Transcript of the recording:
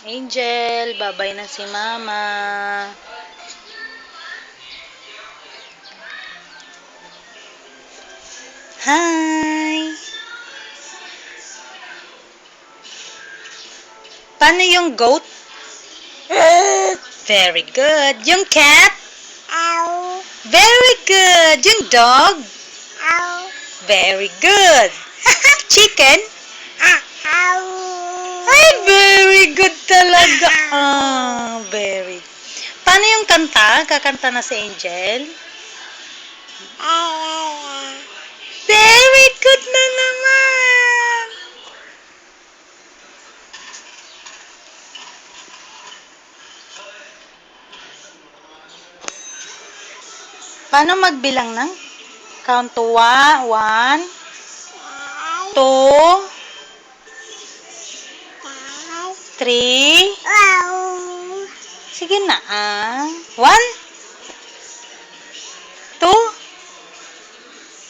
Angel, babay na si Mama. Hi! Paano yung goat? Very good. Yung cat? Ow. Very good. Yung dog? Ow. Very good. Chicken? Ow. Ay, very good talaga. Ah, very. Paano yung kanta? Kakanta na si Angel? Very good na naman. Paano magbilang ng? Count to 1, 2, 3. Ow. Sige na. 1,